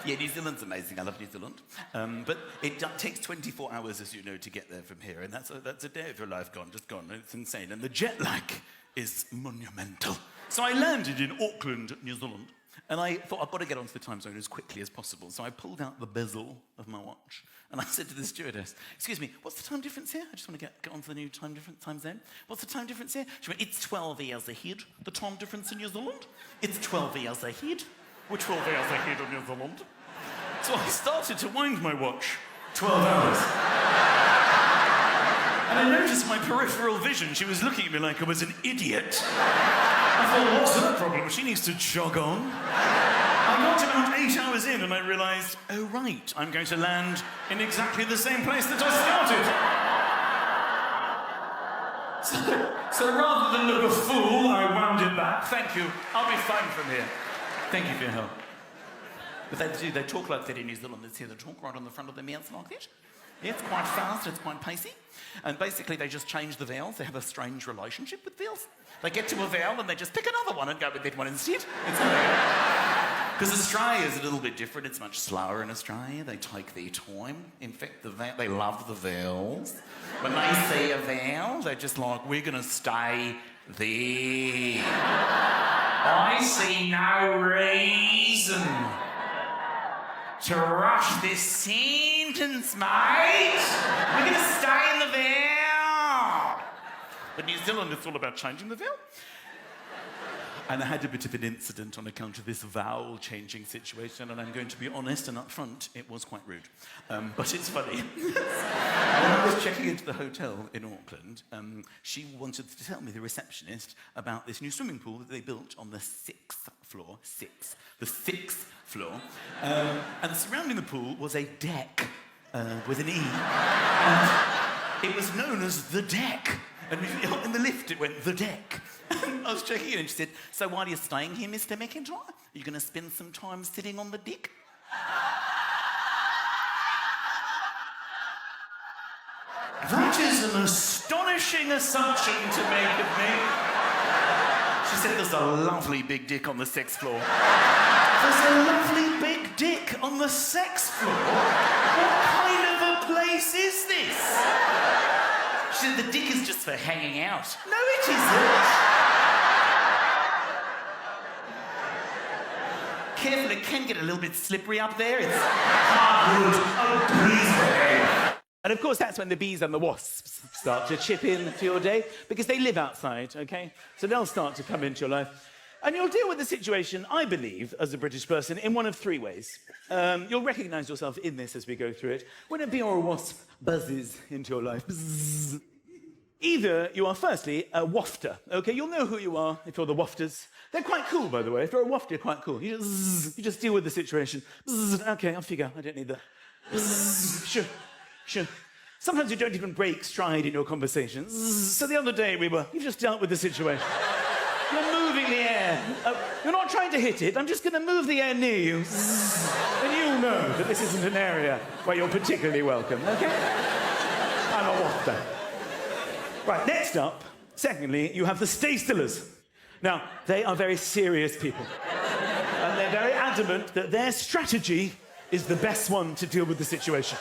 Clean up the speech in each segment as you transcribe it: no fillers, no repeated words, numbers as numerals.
Yeah, New Zealand's amazing. I love New Zealand. But it takes 24 hours, as you know, to get there from here. And that's a day of your life gone, just gone. It's insane. And the jet lag is monumental. So I landed in Auckland, New Zealand. And I thought, I've got to get onto the time zone as quickly as possible. So I pulled out the bezel of my watch. And I said to the stewardess, excuse me, what's the time difference here? I just want to get onto the new time zone. What's the time difference here? She went, it's 12 years ahead. The time difference in New Zealand? It's 12 years ahead. We're 12 years ahead of New Zealand. So I started to wind my watch. 12 hours. And I noticed my peripheral vision. She was looking at me like I was an idiot. I thought, what's her problem? She needs to jog on. I got about 8 hours in and I realised, oh right, I'm going to land in exactly the same place that I started. So rather than look a fool, I wound it back. Thank you. I'll be fine from here. Thank you for your help. But they talk like that in New Zealand. They talk right on the front of their mouths like that. Yeah, it's quite fast, it's quite pacey. And basically they just change the vowels. They have a strange relationship with vowels. They get to a vowel and they just pick another one and go with that one instead. Because Australia's a little bit different. It's much slower in Australia. They take their time. In fact, they love the vowels. When they see a vowel, they're just like, we're going to stay there. I see no reason to rush this sentence, mate. We're going to stay in the vowel. But New Zealand, it's all about changing the vowel. And I had a bit of an incident on account of this vowel-changing situation, and I'm going to be honest and upfront, it was quite rude. But it's funny. When I was checking into the hotel in Auckland, she wanted to tell me, the receptionist, about this new swimming pool that they built on the 6th floor. The 6th floor. And surrounding the pool was a deck with an E. And it was known as the deck. And in the lift, it went, the deck. I was checking in and she said, so while you're staying here, Mr. McIntyre, are you going to spend some time sitting on the deck? That is an astonishing assumption to make of me. She said, there's a lovely big dick on the 6th floor. There's a lovely big dick on the 6th floor? What kind of a place is this? She said, the dick is just for hanging out. No, it isn't. Careful, it can get a little bit slippery up there. It's hardwood. Oh, please behave. And of course, that's when the bees and the wasps start to chip in to your day, because they live outside, okay? So they'll start to come into your life. And you'll deal with the situation, I believe, as a British person, in one of 3 ways. You'll recognise yourself in this as we go through it. When a bee or a wasp buzzes into your life, bzzz. Either you are, firstly, a wafter, okay? You'll know who you are if you're the wafters. They're quite cool, by the way. If you're a wafter, you're quite cool. You just deal with the situation. Bzzz. Okay, I'll figure. I don't need that. Bzzz. Sure. Sometimes you don't even break stride in your conversations. So the other day you've just dealt with the situation. You're moving the air. You're not trying to hit it. I'm just going to move the air near you. And you'll know that this isn't an area where you're particularly welcome, okay? I'm a wafter. Right, next up, secondly, you have the stay-stillers. Now, they are very serious people. And they're very adamant that their strategy is the best one to deal with the situation.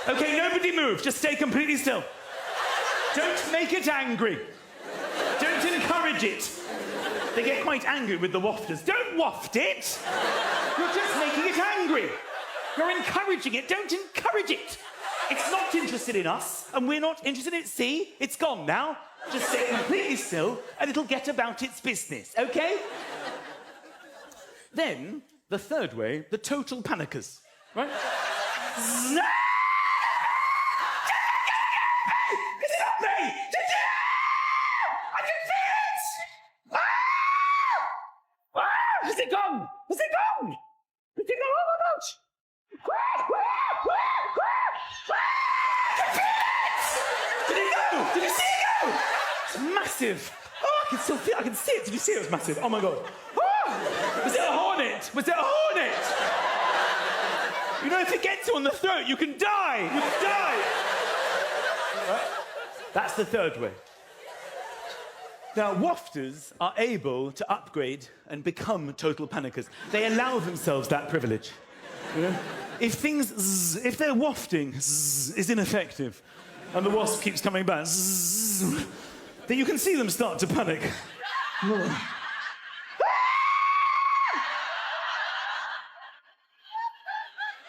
Okay, nobody move. Just stay completely still. Don't make it angry. Don't encourage it. They get quite angry with the wafters. Don't waft it. You're just making it angry. You're encouraging it. Don't encourage it. It's not interested in us, and we're not interested in it. See? It's gone now. Just stay completely still, and it'll get about its business, okay? Then, the third way, the total panickers, right? No! Is it up me? I can feel it! Has it gone? Has it gone? Has it gone? Oh my gosh! Did it go? Did you see it go? It's massive. Oh, I can see it. Did you see it? It was massive. Oh my God. Oh, was it a hornet? Was it a hornet? You know, if it gets you on the throat, you can die. You can die. Right? That's the third way. Now, wafters are able to upgrade and become total panickers. They allow themselves that privilege. You know? If they're wafting, is ineffective, and the wasp keeps coming back, then you can see them start to panic.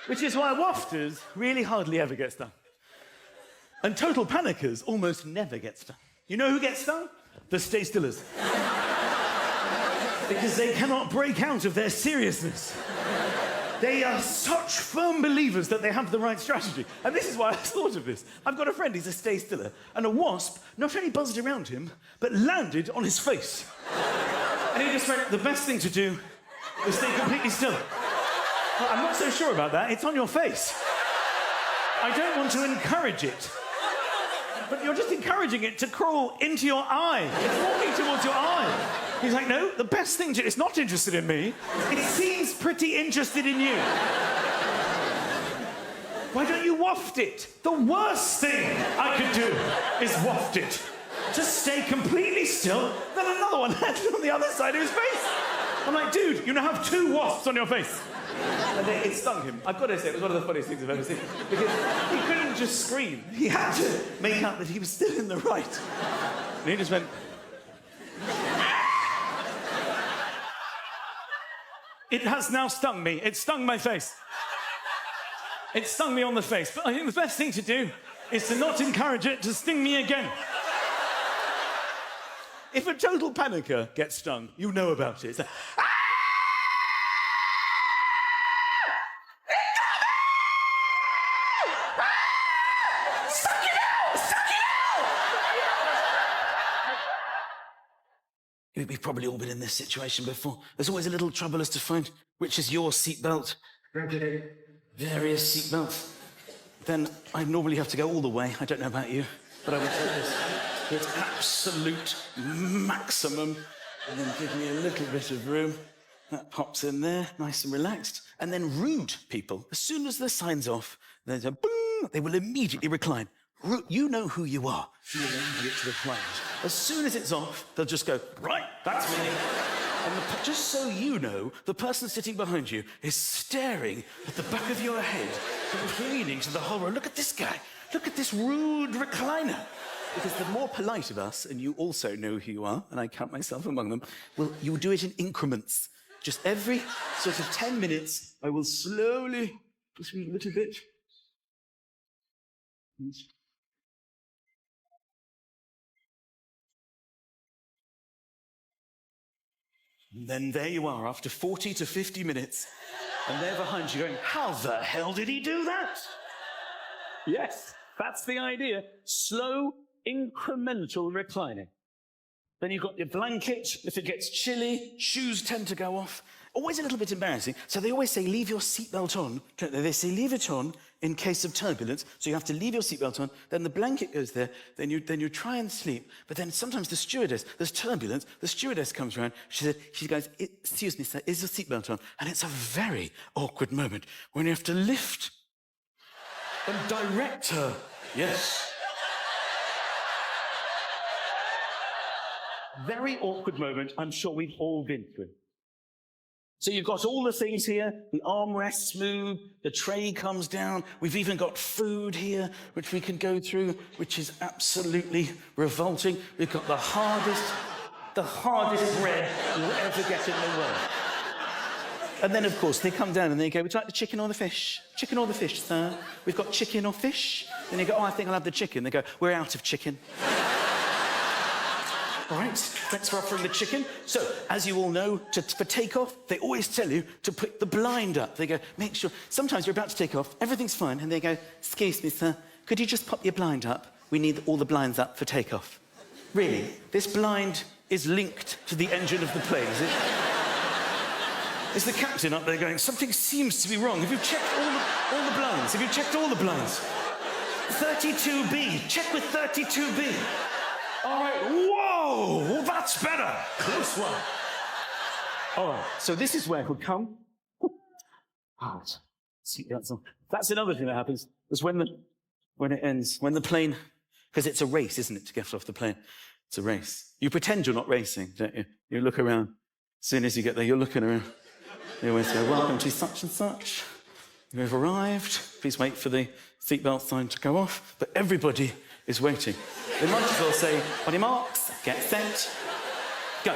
Which is why wafters really hardly ever get stung. And total panickers almost never get stung. You know who gets stung? The stay-stillers. Because they cannot break out of their seriousness. They are such firm believers that they have the right strategy. And this is why I thought of this. I've got a friend, he's a stay-stiller, and a wasp not only buzzed around him, but landed on his face. And he just went, the best thing to do is stay completely still. Well, I'm not so sure about that. It's on your face. I don't want to encourage it. But you're just encouraging it to crawl into your eye. It's walking towards your eye. He's like, no, the best thing to... It's not interested in me. It seems pretty interested in you. Why don't you waft it? The worst thing I could do is waft it. Just stay completely still, then another one landed on the other side of his face. I'm like, dude, you now have 2 wasps on your face. And then it stung him. I've got to say, it was one of the funniest things I've ever seen. Because he couldn't just scream. He had to make out that he was still in the right. And he just went... It has now stung me. It stung my face. It stung me on the face. But I think the best thing to do is to not encourage it to sting me again. If a total panicker gets stung, you know about it. It's like, we've probably all been in this situation before. There's always a little trouble as to find which is your seatbelt. Various seatbelts. Then I normally have to go all the way. I don't know about you, but I would take this. It's absolute maximum. And then give me a little bit of room. That pops in there, nice and relaxed. And then rude people, as soon as the sign's off, there's a boom, they will immediately recline. You know who you are. You immediately recline. As soon as it's off, they'll just go, right, that's me. And just so you know, the person sitting behind you is staring at the back of your head, complaining to the horror. Look at this guy. Look at this rude recliner. Because the more polite of us, and you also know who you are, and I count myself among them, you'll do it in increments. Just every sort of 10 minutes, I will slowly, just a little bit. And then there you are, after 40 to 50 minutes, and they're behind you going, how the hell did he do that? Yes, that's the idea. Slow, incremental reclining. Then you've got your blanket. If it gets chilly, shoes tend to go off. Always a little bit embarrassing. So they always say, leave your seatbelt on. They say, leave it on in case of turbulence. So you have to leave your seatbelt on. Then the blanket goes there. Then you try and sleep. But then sometimes the stewardess, there's turbulence. The stewardess comes around. She goes, excuse me, sir, is your seatbelt on? And it's a very awkward moment when you have to lift and direct her. Yes. Very awkward moment. I'm sure we've all been through. So you've got all the things here. The armrests move, the tray comes down. We've even got food here, which we can go through, which is absolutely revolting. We've got the hardest bread you'll ever get in the world. And then, of course, they come down and they go, would you like the chicken or the fish? Chicken or the fish, sir? We've got chicken or fish. Then you go, oh, I think I'll have the chicken. They go, we're out of chicken. All right, thanks for offering the chicken. So, as you all know, for takeoff, they always tell you to put the blind up. They go, make sure. Sometimes you're about to take off, everything's fine, and they go, excuse me, sir, could you just pop your blind up? We need all the blinds up for takeoff. Really? This blind is linked to the engine of the plane, is it? Is the captain up there going, something seems to be wrong. Have you checked all the blinds? Have you checked all the blinds? 32B. Check with 32B. All right, whoa, that's better. Close one. All right, so this is where it would come. That's another thing that happens, is when it ends, when the plane, because it's a race, isn't it, to get off the plane? It's a race. You pretend you're not racing, don't you? You look around. As soon as you get there, you're looking around. You always go, welcome to such and such. You've arrived. Please wait for the seatbelt sign to go off. But everybody is waiting. They might as well say, on your marks, get set, go.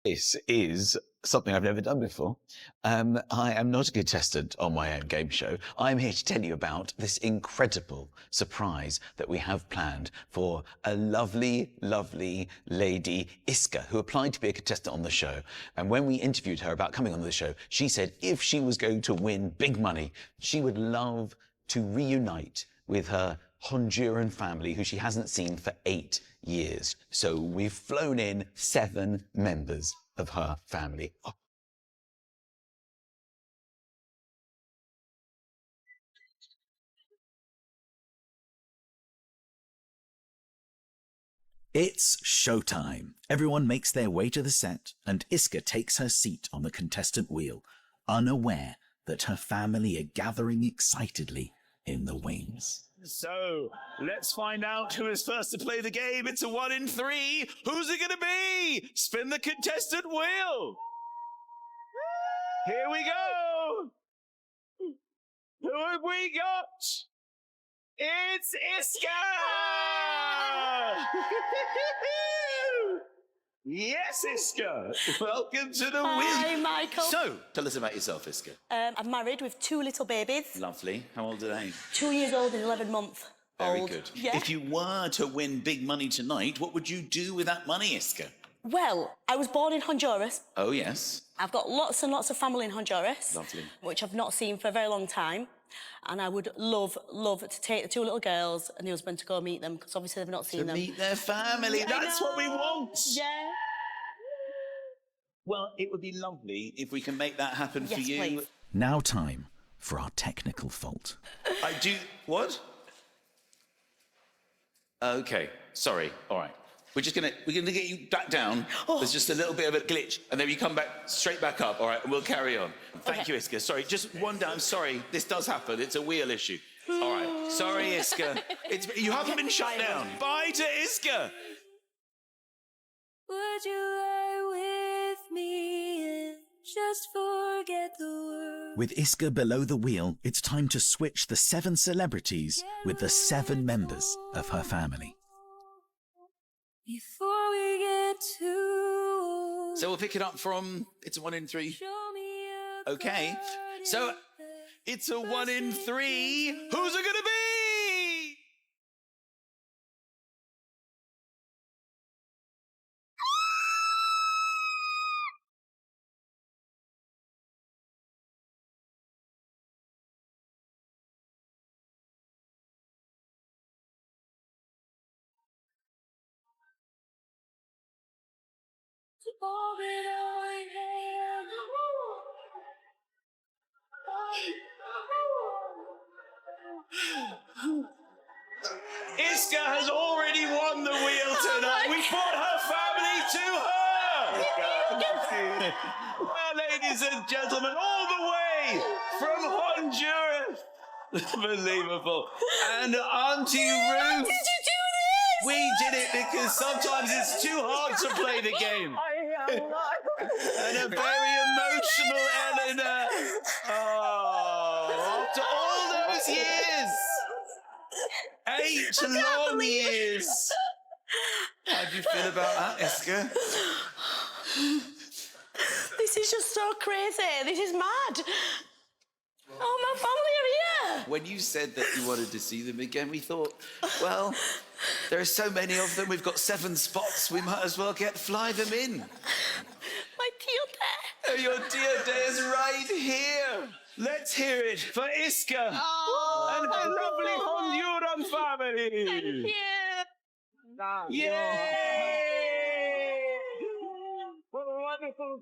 This is something I've never done before. I am not a contestant on my own game show. I'm here to tell you about this incredible surprise that we have planned for a lovely, lovely lady, Iska, who applied to be a contestant on the show. And when we interviewed her about coming on the show, she said if she was going to win big money, she would love to reunite with her Honduran family, who she hasn't seen for 8 years. So we've flown in 7 members of her family. Oh. It's showtime. Everyone makes their way to the set, and Iska takes her seat on the contestant wheel, unaware that her family are gathering excitedly in the wings. So, let's find out who is first to play the game. It's a 1 in 3. Who's it gonna be? Spin the contestant wheel. Here we go. Who have we got? It's Iska! Yes, Iska. Welcome to the Hi, wheel. Michael. So, tell us about yourself, Iska. I'm married with 2 little babies. Lovely. How old are they? 2 years old and 11 months Very old. good. Yeah. If you were to win big money tonight, what would you do with that money, Iska? Well, I was born in Honduras. Oh, yes. I've got lots and lots of family in Honduras. Lovely. Which I've not seen for a very long time. And I would love to take the 2 little girls and the husband to go meet them, because obviously they've not seen To them. meet their family. I That's what we know. want. Yeah. Well, it would be lovely if we can make that happen for Yes, you. please. Now time for our technical fault. I do. What? Okay. Sorry. All right. We're gonna get you back down. Oh. There's just a little bit of a glitch, and then you come back straight back up. All right, and we'll carry on. Thank Okay. you, Iska. Sorry, just one down. Sorry, this does happen. It's a wheel issue. All right. Sorry, Iska. You haven't been shut down. Bye to Iska. Would you lie with me and just forget the world? With Iska below the wheel, it's time to switch the 7 celebrities with the 7 members of her family. Before we get too So we'll pick it up from. It's a 1 in 3. show me a Okay. garden So that it's a 1 in 3. Who's it gonna be? all in our hand. Iska has already won the wheel tonight. We brought her family to her. Well, ladies and gentlemen, all the way from Honduras. Unbelievable. And Auntie Ruth. Did you do this? We did it because sometimes it's too hard to play the game. And a very emotional Eleanor. Oh, after all those years. 8 long years. How do you feel about that, Iska? This is just so crazy. This is mad. Oh, my family are here. When you said that you wanted to see them again, we thought, well, there are so many of them. We've got 7 spots. We might as well fly them in. My dear dad. Oh, your dear day is right here. Let's hear it for Iska and her lovely Honduran family. Thank you. Yay! What a wonderful